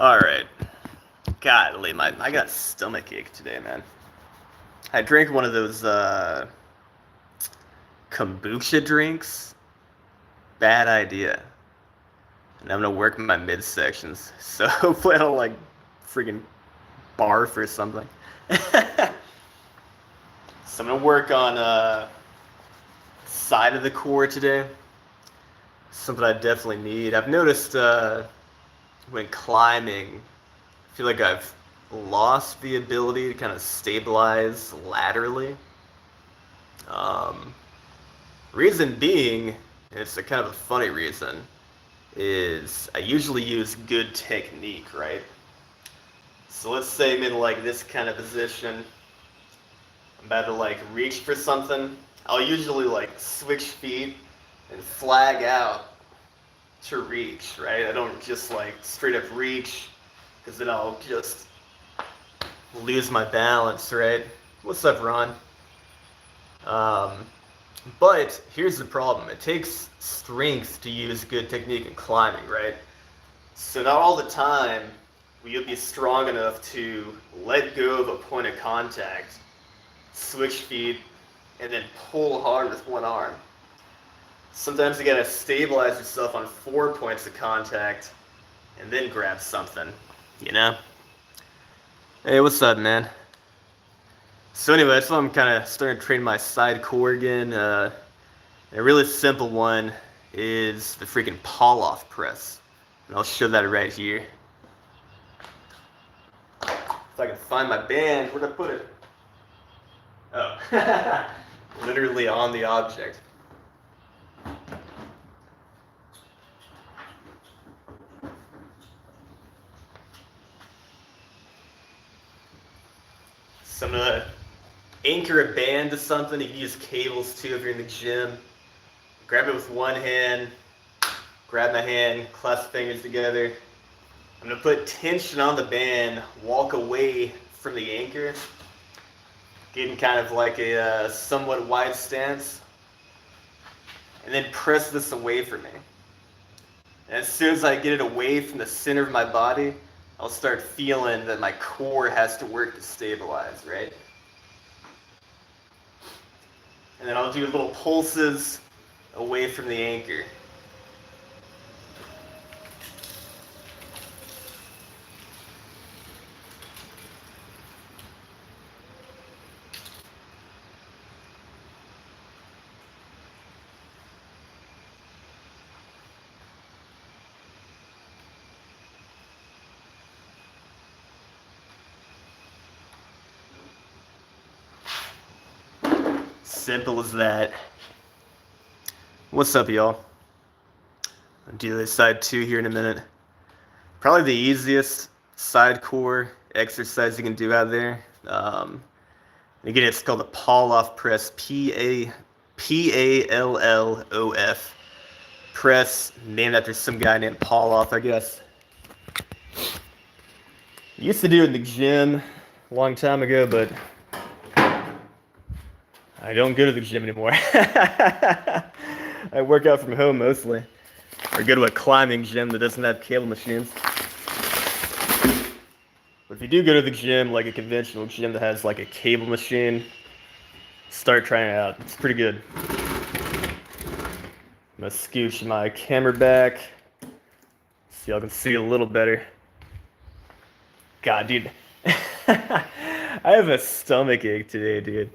All right. Godly, I got a stomach ache today, man. I drank one of those kombucha drinks. Bad idea. And I'm gonna work my midsections, so hopefully I don't like freaking barf or something. So I'm gonna work on side of the core today. Something I definitely need. I've noticed when climbing, I feel like I've lost the ability to kind of stabilize laterally. Um, Reason being, and it's a kind of a funny reason, is I usually use good technique, right? So let's say I'm in like this kind of position. I'm about to like reach for something. I'll usually like switch feet and flag out to reach, right? I don't just like straight up reach because then I'll just lose my balance, right? What's up, Ron? Um, but here's the problem. It takes strength to use good technique in climbing, right? So not all the time will you be strong enough to let go of a point of contact, switch feet, and then pull hard with one arm. Sometimes you gotta stabilize yourself on 4 points of contact and then grab something, you know? Hey, what's up, man? So anyway, that's why I'm kind of starting to train my side core again. A really simple one is the freaking pull-off press. And I'll show that right here. If I can find my band, where'd I put it? Oh, literally on the object. So I'm gonna anchor a band to something. You can use cables too if you're in the gym. Grab it with one hand, grab my hand, clasp fingers together. I'm gonna put tension on the band, walk away from the anchor, getting kind of like a somewhat wide stance, and then press this away from me. And as soon as I get it away from the center of my body, I'll start feeling that my core has to work to stabilize, right? And then I'll do little pulses away from the anchor. Simple as that. What's up, y'all? I'll do this side two here in a minute. Probably the easiest side core exercise you can do out there. Again, it's called the pull-off press, Palllof press, named after some guy named Pauloff, I guess. Used to do it in the gym a long time ago, but I don't go to the gym anymore. I work out from home mostly, or go to a climbing gym that doesn't have cable machines. But if you do go to the gym, like a conventional gym that has like a cable machine, start trying it out. It's pretty good. I'm gonna scooch my camera back so y'all can see a little better. God, dude. I have a stomach ache today, dude.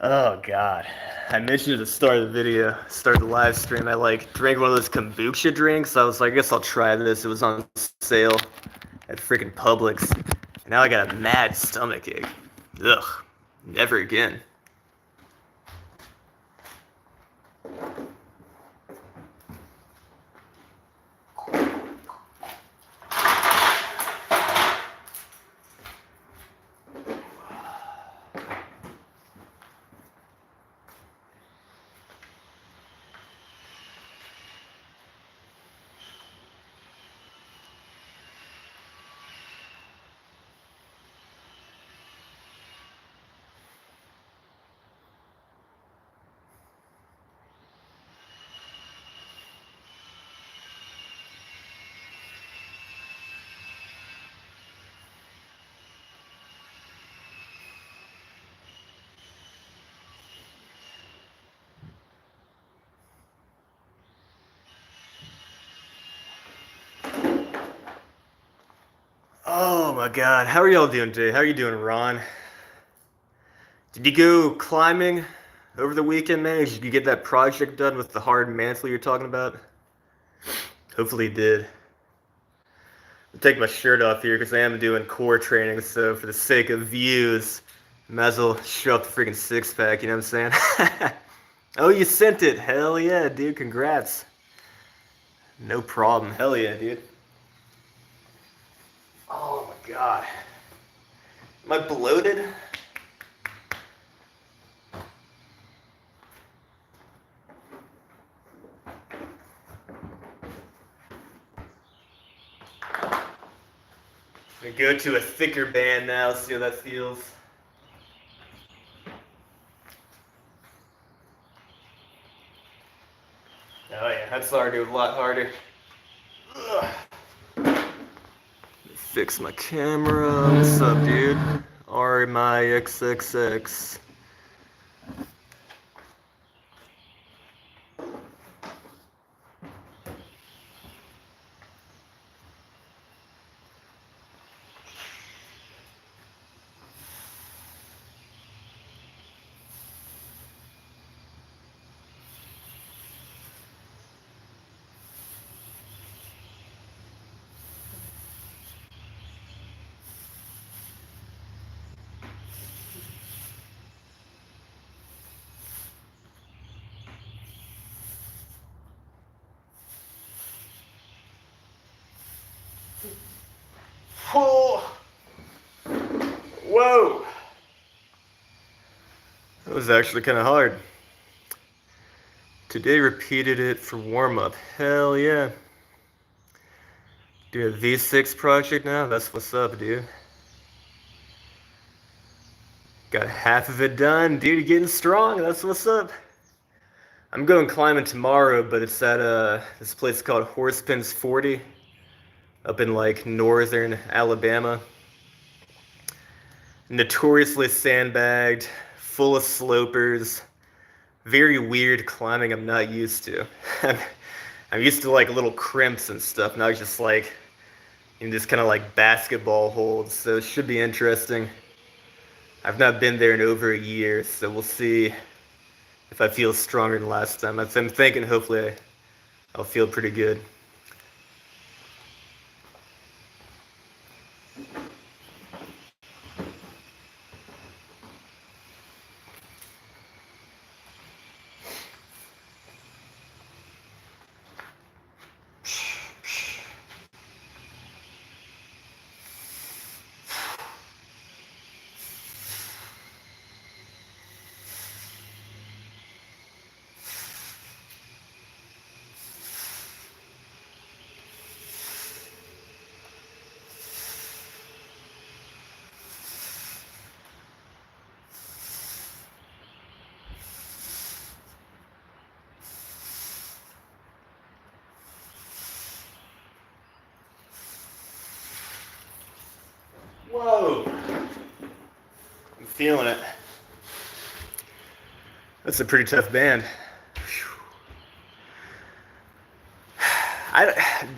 Oh, God. I mentioned at the start of the video, start the live stream, I like drank one of those kombucha drinks. I was like, I guess I'll try this. It was on sale at freaking Publix. And now I got a mad stomach ache. Ugh. Never again. my God, how are y'all doing today? How are you doing, Ron? Did you go climbing over the weekend, man? Did you get that project done with the hard mantle you're talking about? Hopefully you did. I'm taking my shirt off here because I am doing core training, so for the sake of views, might as well show up the freaking six pack, you know what I'm saying? Oh, you sent it. Hell yeah, dude. Congrats. No problem. Hell yeah, dude. Oh my God. Am I bloated? I go to a thicker band now, see how that feels. Oh yeah, that's already a lot harder. Ugh. Fix my camera. What's up, dude? RMIXXX. Whoa! Whoa! That was actually kind of hard. Today repeated it for warm-up. Hell yeah. Do a V6 project now? That's what's up, dude. Got half of it done. Dude, you're getting strong. That's what's up. I'm going climbing tomorrow, but it's at this place called Horsepins 40 up in like northern Alabama. Notoriously sandbagged, full of slopers. Very weird climbing I'm not used to. I'm used to like little crimps and stuff. Now it's just like in this kind of like basketball holds, so it should be interesting. I've not been there in over a year, so we'll see if I feel stronger than last time. I'm thinking hopefully I'll feel pretty good. Whoa! I'm feeling it. That's a pretty tough band.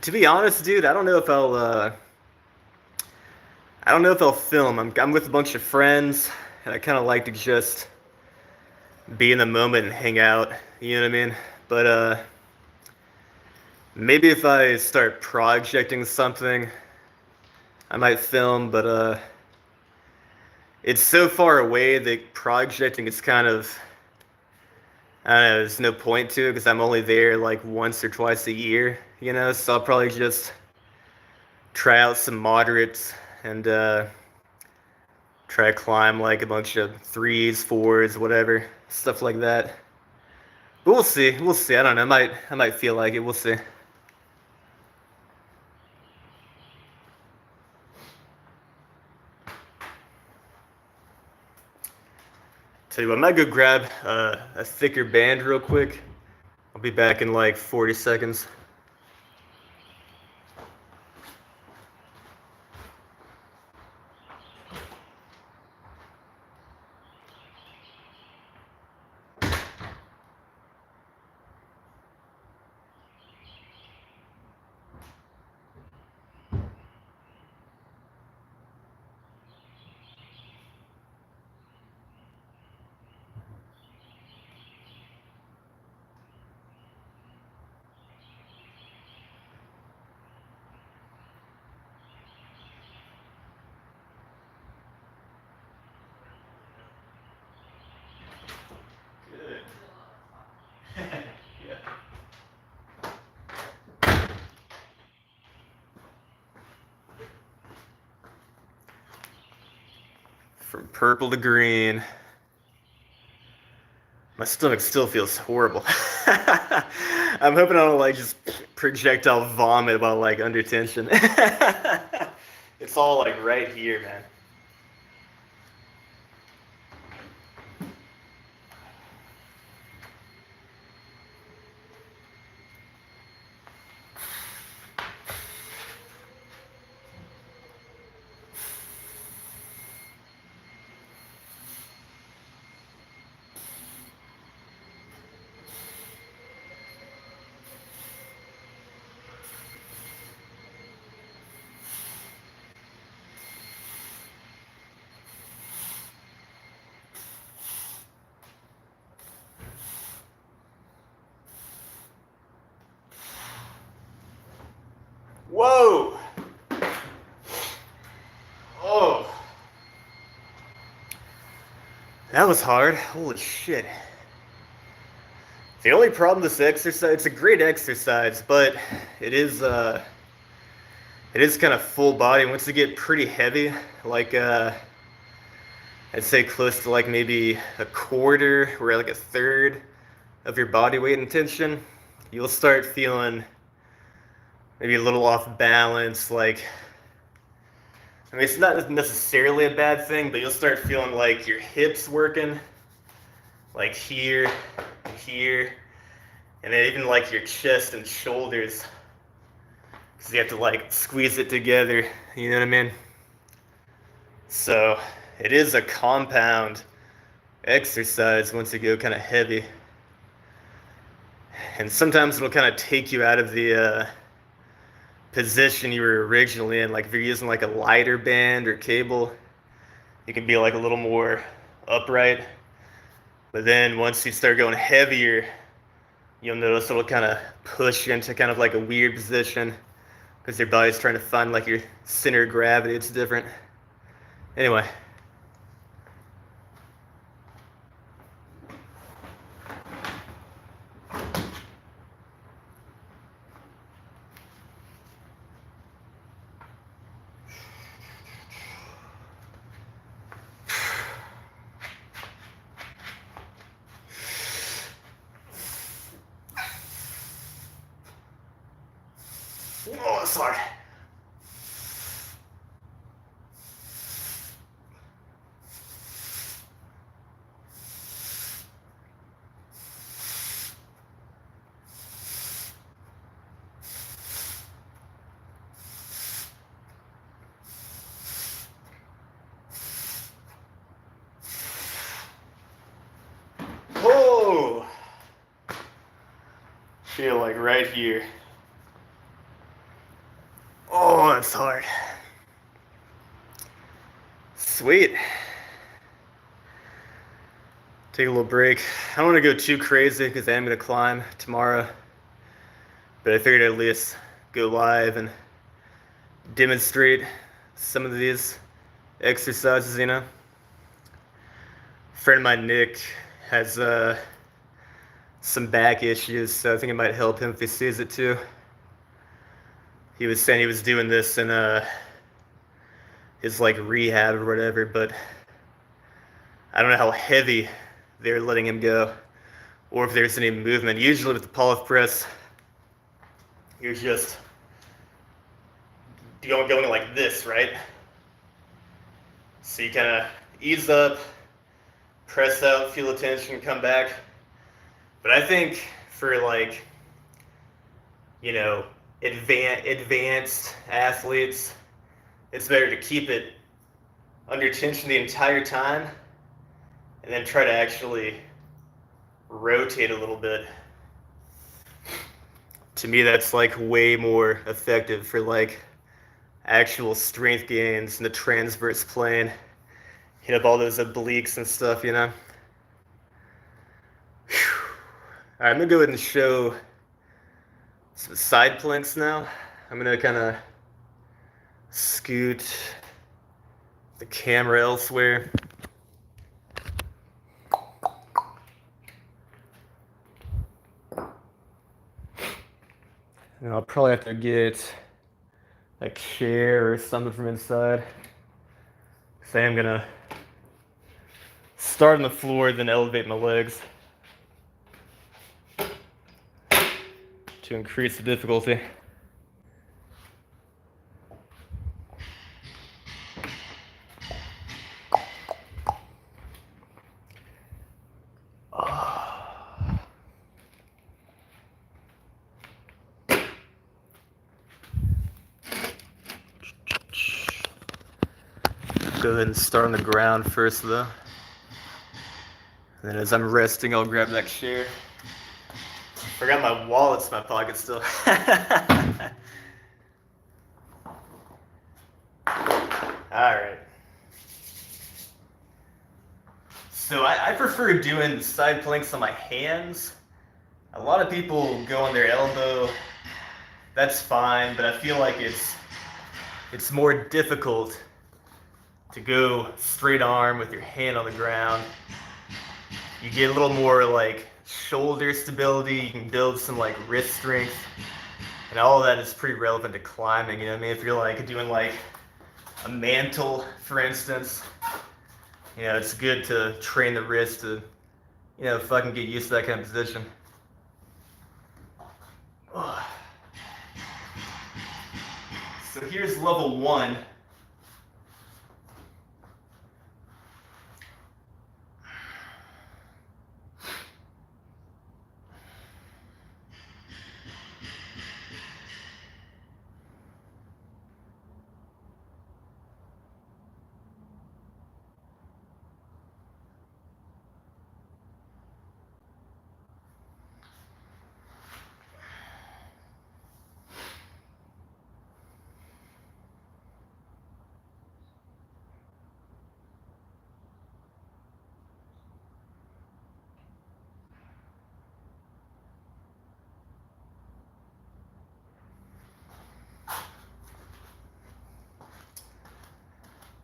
To be honest, dude, I don't know if I'll film. I'm with a bunch of friends, and I kind of like to just be in the moment and hang out. You know what I mean? But maybe if I start projecting something, I might film. But it's so far away that projecting is kind of, I don't know, there's no point to it because I'm only there like once or twice a year, you know? So I'll probably just try out some moderates and try to climb like a bunch of 3s, 4s, whatever, stuff like that. But we'll see. We'll see. I don't know. I might feel like it. We'll see. Tell you what, I might go grab a thicker band real quick. I'll be back in like 40 seconds. From purple to green. My stomach still feels horrible. I'm hoping I don't like just projectile vomit while like under tension. It's all like right here, man. Whoa! Oh, that was hard. Holy shit. The only problem with this exercise, it's a great exercise, but it is it is kind of full body. Once you get pretty heavy, like I'd say close to like maybe a quarter or like a third of your body weight and tension, you'll start feeling maybe a little off balance. Like, I mean, it's not necessarily a bad thing, but you'll start feeling like your hips working, like here, here, and then even like your chest and shoulders, because you have to like squeeze it together, you know what I mean? So it is a compound exercise once you go kind of heavy. And sometimes it'll kind of take you out of the position you were originally in. Like if you're using like a lighter band or cable, you can be like a little more upright. But then once you start going heavier, you'll notice it'll kind of push you into kind of like a weird position because your body's trying to find like your center of gravity. It's different. Anyway. Oh, it's hard. Oh, feel like right here. Oh, that's hard. Sweet. Take a little break. I don't want to go too crazy because I am going to climb tomorrow. But I figured I'd at least go live and demonstrate some of these exercises, you know. A friend of mine, Nick, has some back issues, so I think it might help him if he sees it too. He was saying he was doing this in his like rehab or whatever, but I don't know how heavy they're letting him go or if there's any movement. Usually with the pull-off press, you're just going like this, right? So you kind of ease up, press out, feel the tension, come back. But I think for like, you know, advanced athletes, it's better to keep it under tension the entire time and then try to actually rotate a little bit. To me, that's like way more effective for like actual strength gains in the transverse plane. Hit up all those obliques and stuff, you know? Whew. All right, I'm gonna go ahead and show some side planks now. I'm gonna kind of scoot the camera elsewhere. And I'll probably have to get a chair or something from inside. So I'm gonna start on the floor, then elevate my legs to increase the difficulty. Go ahead and start on the ground first, though. And then as I'm resting, I'll grab that chair. Forgot my wallet's in my pocket still. Alright. So I prefer doing side planks on my hands. A lot of people go on their elbow. That's fine, but I feel like it's more difficult to go straight arm with your hand on the ground. You get a little more like shoulder stability, you can build some like wrist strength, and all of that is pretty relevant to climbing, you know what I mean? If you're like doing like a mantle, for instance, you know, it's good to train the wrist to, you know, fucking get used to that kind of position. So here's level 1.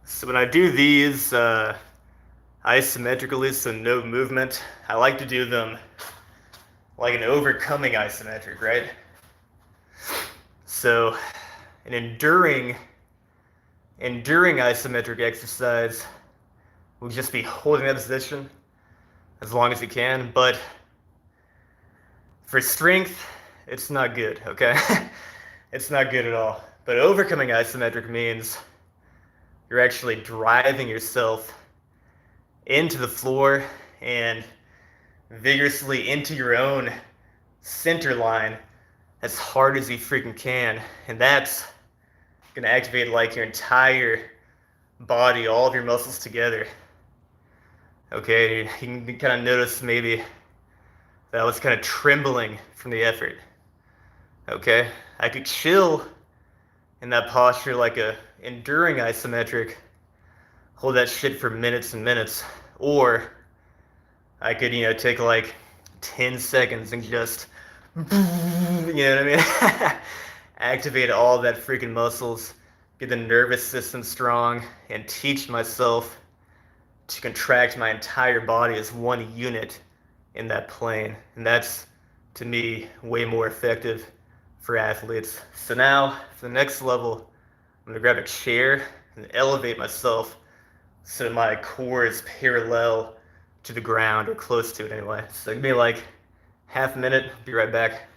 So when I do these isometrically, so no movement, I like to do them like an overcoming isometric, right? So an enduring isometric exercise will just be holding that position as long as you can, but for strength, it's not good, okay? It's not good at all. But overcoming isometric means you're actually driving yourself into the floor and vigorously into your own center line as hard as you freaking can. And that's gonna activate like your entire body, all of your muscles together. Okay, you can kind of notice maybe that I was kind of trembling from the effort. Okay, I could chill in that posture like a enduring isometric, hold that shit for minutes and minutes, or I could, you know, take like 10 seconds and just, you know what I mean? Activate all that freaking muscles, get the nervous system strong, and teach myself to contract my entire body as one unit in that plane. And that's, to me, way more effective for athletes. So now, for the next level, I'm gonna grab a chair and elevate myself so my core is parallel to the ground, or close to it anyway. So give me like half a minute, be right back.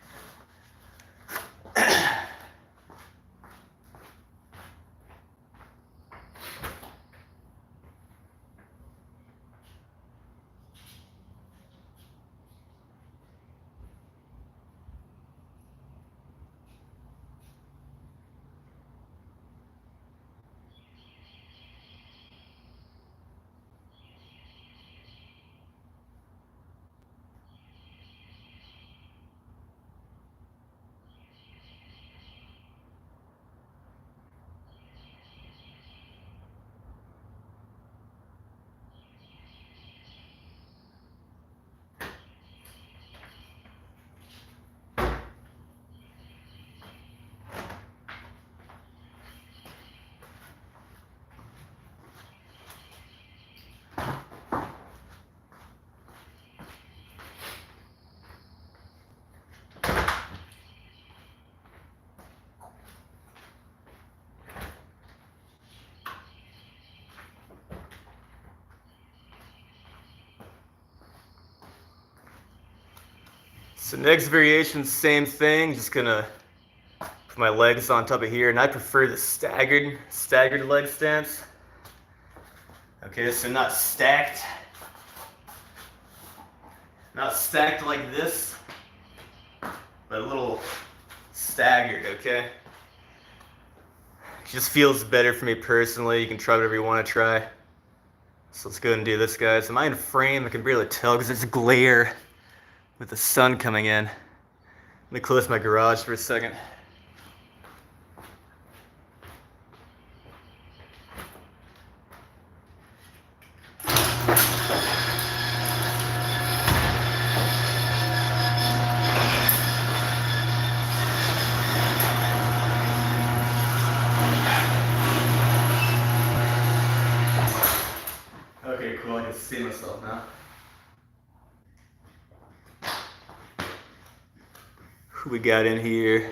So next variation, same thing. Just gonna put my legs on top of here, and I prefer the staggered leg stance. Okay, so not stacked like this, but a little staggered, okay? It just feels better for me personally. You can try whatever you want to try. So let's go ahead and do this, guys. Am I in frame? I can barely tell because there's glare with the sun coming in. Let me close my garage for a second. Okay, cool. I can see myself now. Who we got in here?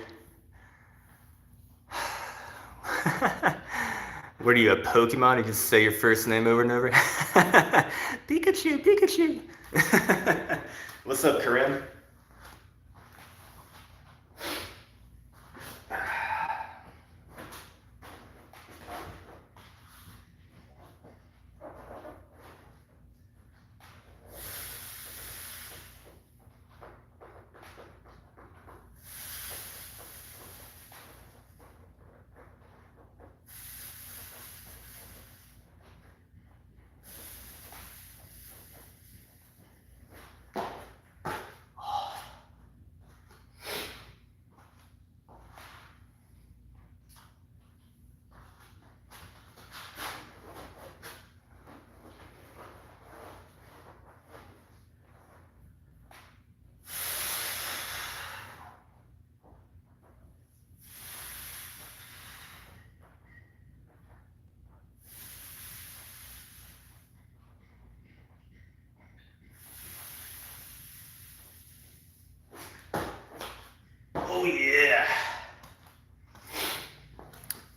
What are you, a Pokemon? You just say your first name over and over? Pikachu, Pikachu. What's up, Karim? Oh yeah.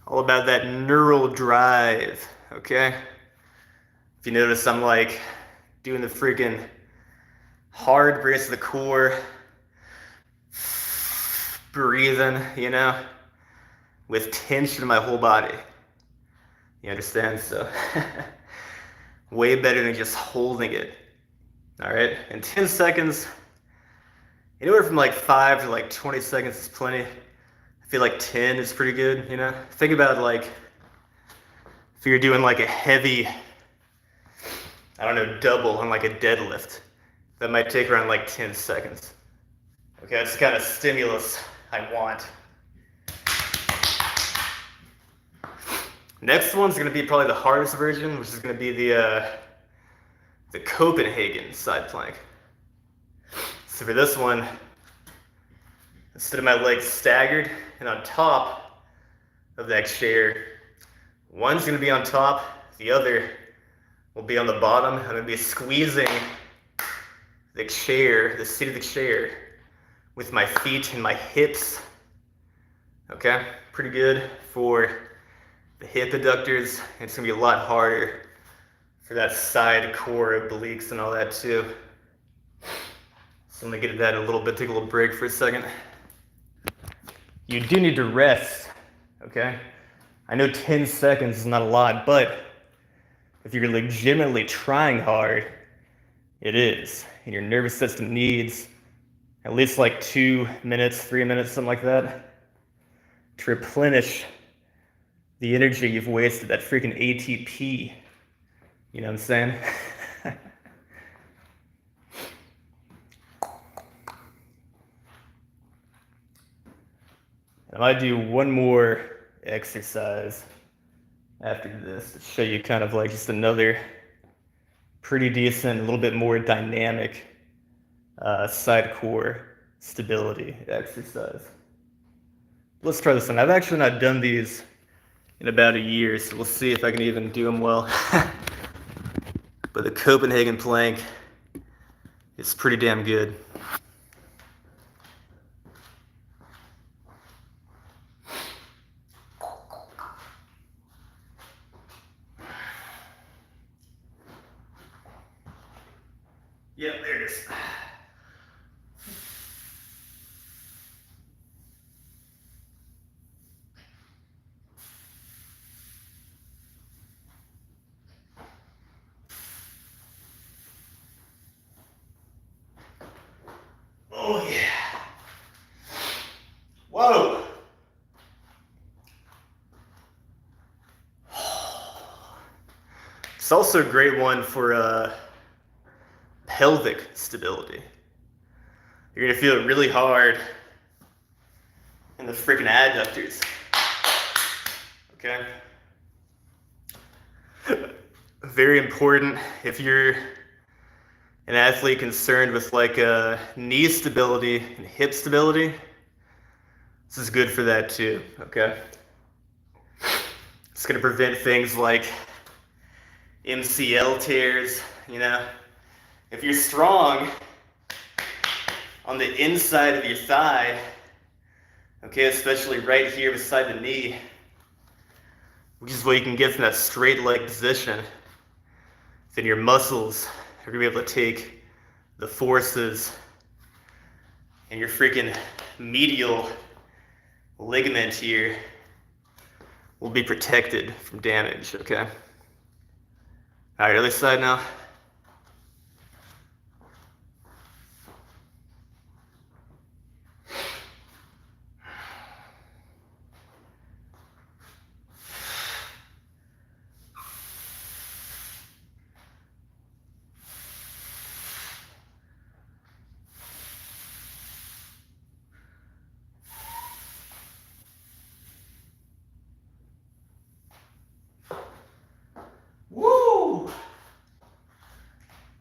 All about that neural drive, okay? If you notice, I'm like doing the freaking hard brace of the core, breathing, you know, with tension in my whole body. You understand? So, way better than just holding it. All right? In 10 seconds, anywhere from like 5 to like 20 seconds is plenty. I feel like 10 is pretty good, you know? Think about like, if you're doing like a heavy, I don't know, double on like a deadlift, that might take around like 10 seconds. Okay, that's the kind of stimulus I want. Next one's gonna be probably the hardest version, which is gonna be the Copenhagen side plank. So for this one, instead of my legs staggered and on top of that chair, one's gonna be on top, the other will be on the bottom. I'm gonna be squeezing the chair, the seat of the chair, with my feet and my hips. Okay, pretty good for the hip adductors. It's gonna be a lot harder for that side core obliques and all that too. So I'm gonna get to that in a little bit, take a little break for a second. You do need to rest, okay? I know 10 seconds is not a lot, but if you're legitimately trying hard, it is. And your nervous system needs at least like 2 minutes, 3 minutes, something like that, to replenish the energy you've wasted, that freaking ATP. You know what I'm saying? I might do one more exercise after this to show you kind of like just another pretty decent, a little bit more dynamic side core stability exercise. Let's try this one. I've actually not done these in about a year, so we'll see if I can even do them well. But the Copenhagen plank is pretty damn good. Yep, there it is. Oh yeah. Whoa. It's also a great one for pelvic stability. You're gonna feel it really hard in the freaking adductors. Okay? Very important if you're an athlete concerned with like knee stability and hip stability. This is good for that too, okay? It's gonna prevent things like MCL tears, you know? If you're strong on the inside of your thigh, okay, especially right here beside the knee, which is what you can get from that straight leg position, then your muscles are gonna be able to take the forces and your freaking medial ligament here will be protected from damage, okay? All right, other side now. Woo!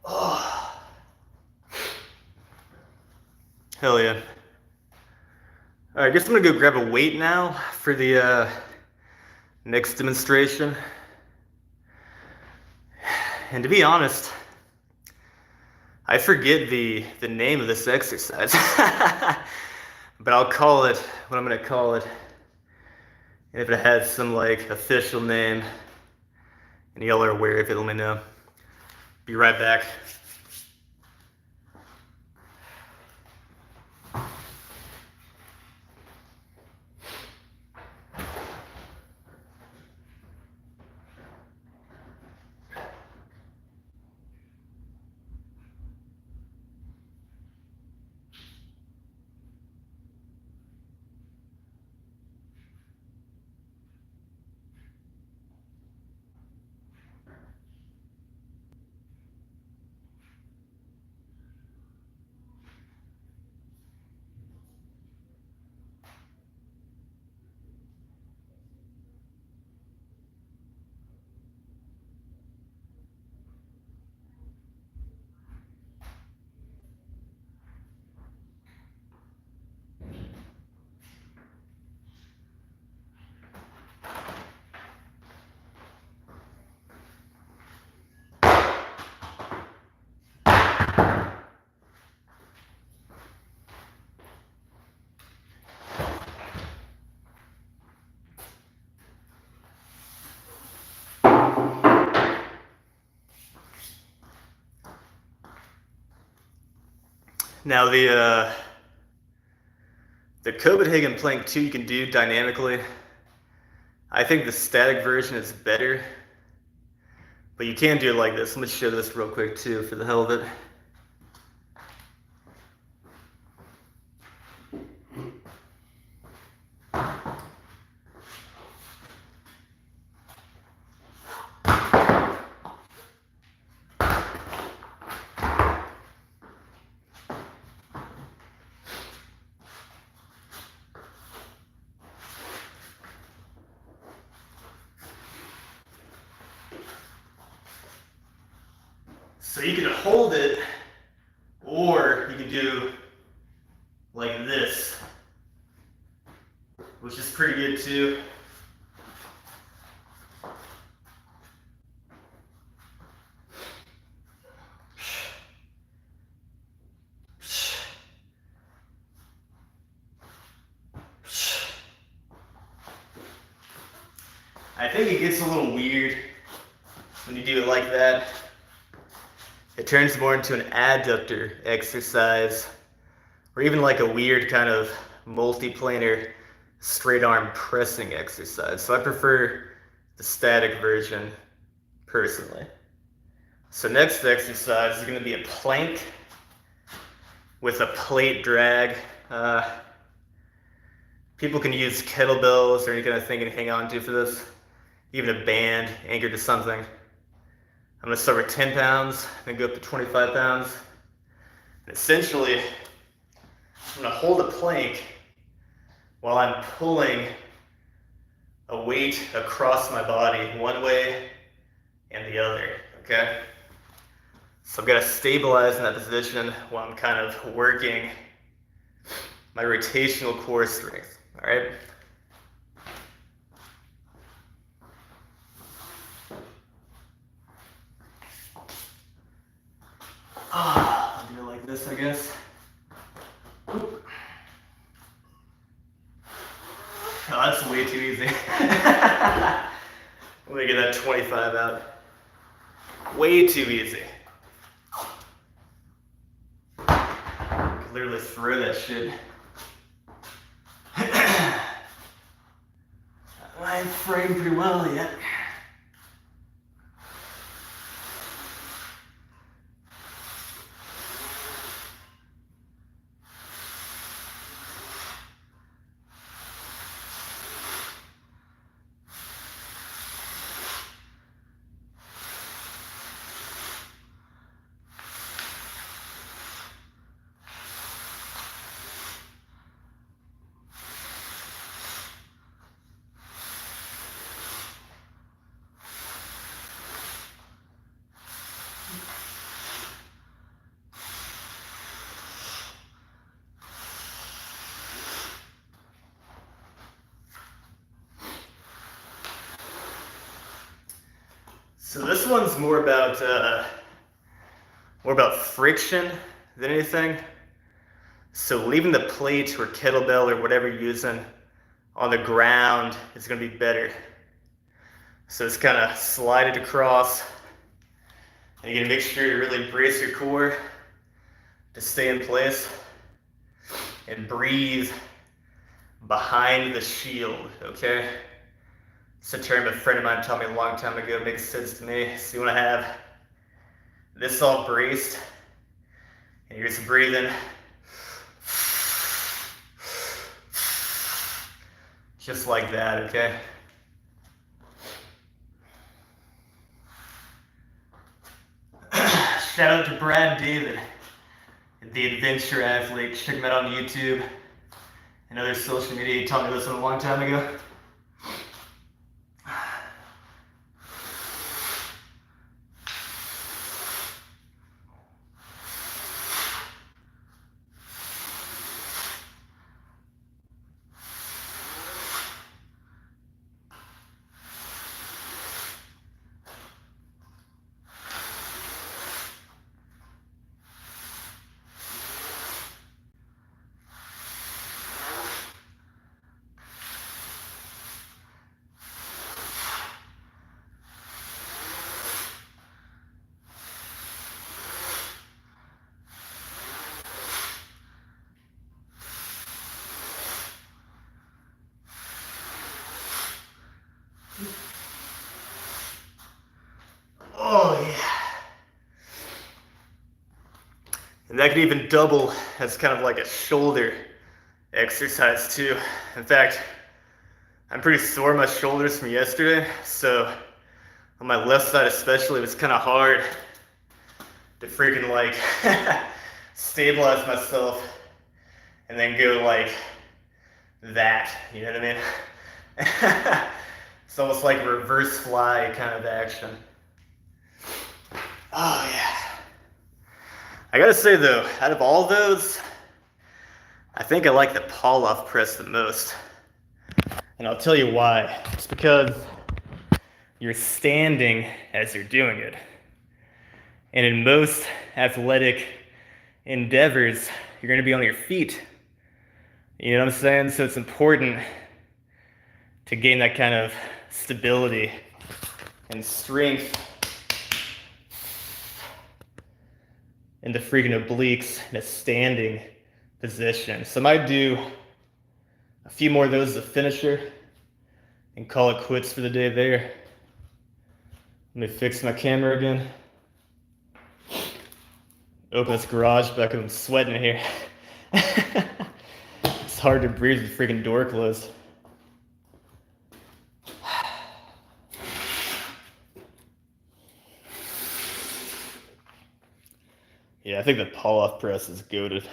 Oh. Hell yeah. All right, I guess I'm gonna go grab a weight now for the next demonstration. And to be honest, I forget the name of this exercise. But I'll call it what I'm gonna call it. And if it has some like official name and y'all are aware of it, let me know. Be right back. Now the Copenhagen plank 2 you can do dynamically. I think the static version is better, but you can do it like this. Let me show this real quick too for the hell of it. So you can hold it, or you can do like this, which is pretty good too. I think it gets a little weird when you do it like that. It turns more into an adductor exercise, or even like a weird kind of multiplanar straight arm pressing exercise. So I prefer the static version personally. So next exercise is going to be a plank with a plate drag. People can use kettlebells or any kind of thing to hang on to for this. Even a band anchored to something. I'm gonna start with 10 pounds, then go up to 25 pounds. And essentially, I'm gonna hold a plank while I'm pulling a weight across my body, one way and the other, okay? So I've got to stabilize in that position while I'm kind of working my rotational core strength, all right? I'll do it like this, I guess. Oh, that's way too easy. Let me get that 25 out. Way too easy. I could literally throw that shit. I ain't framed pretty well yet. So this one's more about friction than anything. So leaving the plate or kettlebell or whatever you're using on the ground is going to be better. So it's kind of slide it across, and you're going to make sure to really brace your core to stay in place and breathe behind the shield, okay? It's a term a friend of mine taught me a long time ago. It makes sense to me. So you want to have this all braced, and you're just breathing just like that, okay? Shout out to Brad David, the adventure athlete. Check him out on YouTube and other social media. He taught me this one a long time ago. Oh yeah. And that can even double as kind of like a shoulder exercise too. In fact, I'm pretty sore in my shoulders from yesterday, so on my left side especially, it was kind of hard to freaking like stabilize myself and then go like that, you know what I mean? It's almost like a reverse fly kind of action. Oh yeah. I gotta say though, out of all those, I think I like the pull-off press the most. And I'll tell you why. It's because you're standing as you're doing it. And in most athletic endeavors, you're gonna be on your feet. You know what I'm saying? So it's important to gain that kind of stability and strength in the freaking obliques in a standing position. So I might do a few more of those as a finisher and call it quits for the day there. Let me fix my camera again. Open this garage back up. I'm sweating in here. It's hard to breathe with the freaking door closed. Yeah, I think the pull-off press is goated.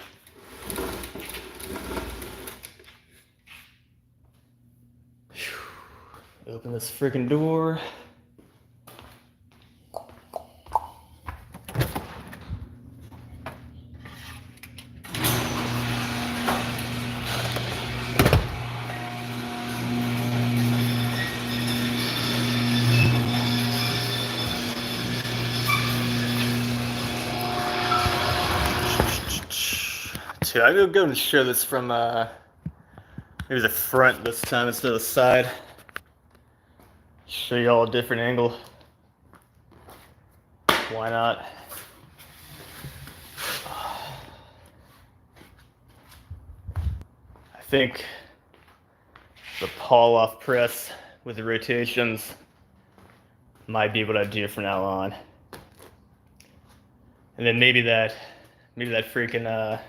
Open this freaking door. I'm going to show this from maybe the front this time instead of the side. Show you all a different angle. Why not? I think the pull-off press with the rotations might be what I do from now on. And then maybe that freaking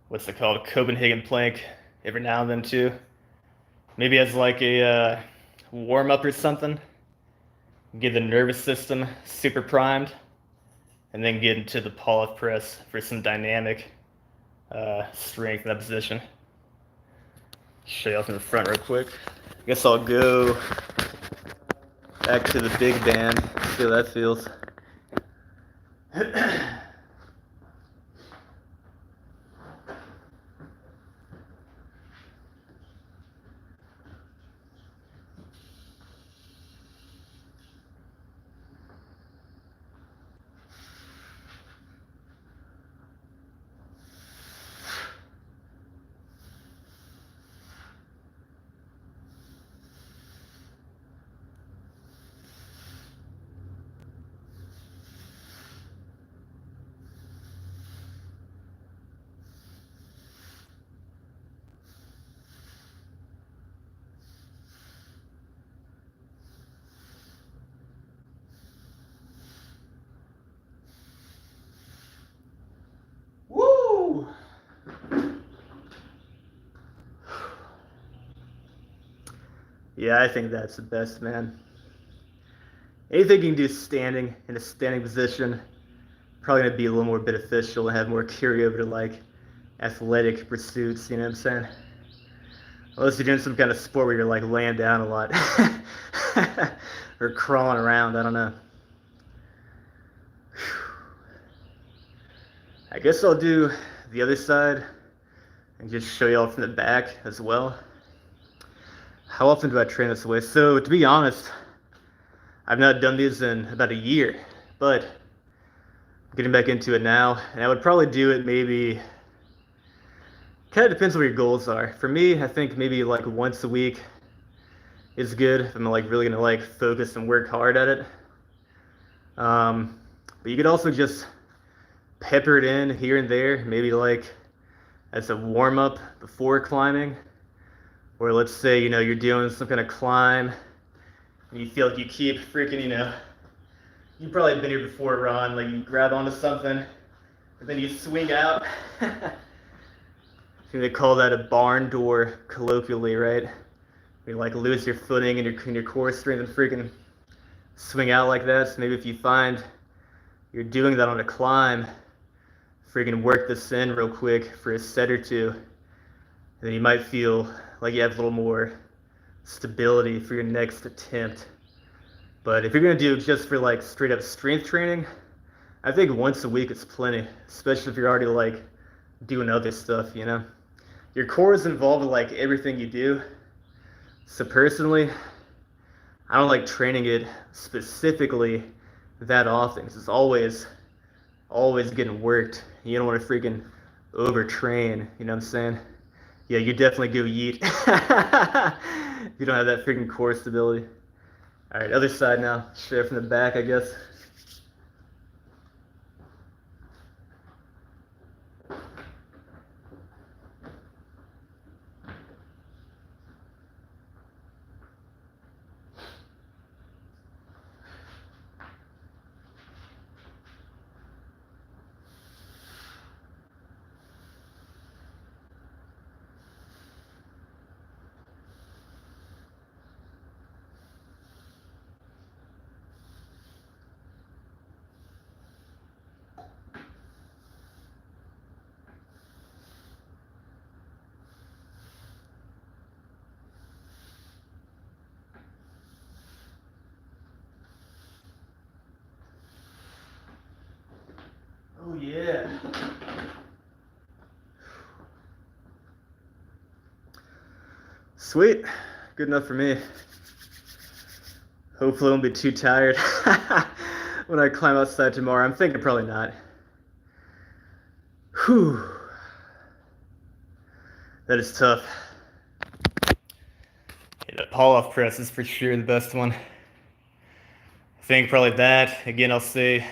what's it called, Copenhagen plank every now and then too. Maybe as like a warm-up or something. Get the nervous system super primed, and then get into the pull-off press for some dynamic strength in that position. Show you off in the front real quick. I guess I'll go back to the big band, see how that feels. Yeah, I think that's the best, man. Anything you can do standing in a standing position, probably gonna be a little more beneficial and have more carryover to like athletic pursuits, you know what I'm saying? Unless you're doing some kind of sport where you're like laying down a lot or crawling around, I don't know. I guess I'll do the other side and just show you all from the back as well. How often do I train this way? So to be honest, I've not done these in about a year, but I'm getting back into it now, and I would probably do it maybe, kind of depends on what your goals are. For me, I think maybe like once a week is good if I'm like really gonna like focus and work hard at it. But you could also just pepper it in here and there, maybe like as a warm up before climbing. Or let's say, you know, you're doing some kind of climb and you feel like you keep freaking, you know, you've probably been here before, Ron, like you grab onto something and then you swing out. I think they call that a barn door colloquially, right? You like lose your footing and your core strength and freaking swing out like that. So maybe if you find you're doing that on a climb, freaking work this in real quick for a set or two, and then you might feel like you have a little more stability for your next attempt. But if you're gonna do it just for like straight up strength training, I think once a week is plenty, especially if you're already like doing other stuff, you know? Your core is involved in like everything you do. So personally, I don't like training it specifically that often, because it's always getting worked. You don't want to freaking overtrain, you know what I'm saying? Yeah, you definitely go yeet. If you don't have that freaking core stability. All right, other side now. Straight from the back, I guess. Oh yeah. Sweet. Good enough for me. Hopefully I won't be too tired when I climb outside tomorrow. I'm thinking probably not. Whew. That is tough. Yeah, the pull-off press is for sure the best one. I think probably that. Again, I'll say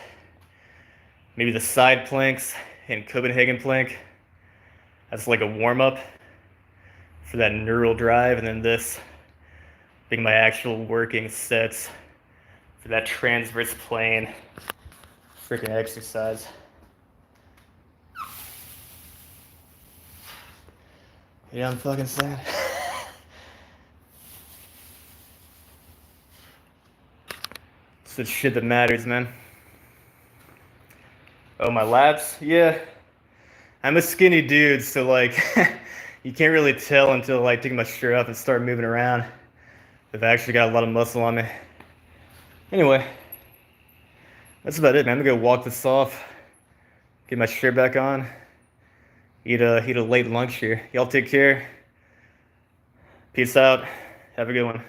maybe the side planks and Copenhagen plank. That's like a warm-up for that neural drive, and then this being my actual working sets for that transverse plane freaking exercise. Yeah, I'm fucking sad. It's the shit that matters, man. Oh, my lats? Yeah. I'm a skinny dude, so like, you can't really tell until like take my shirt off and start moving around. I've actually got a lot of muscle on me. Anyway, that's about it, man. I'm gonna go walk this off, get my shirt back on, eat a late lunch here. Y'all take care. Peace out. Have a good one.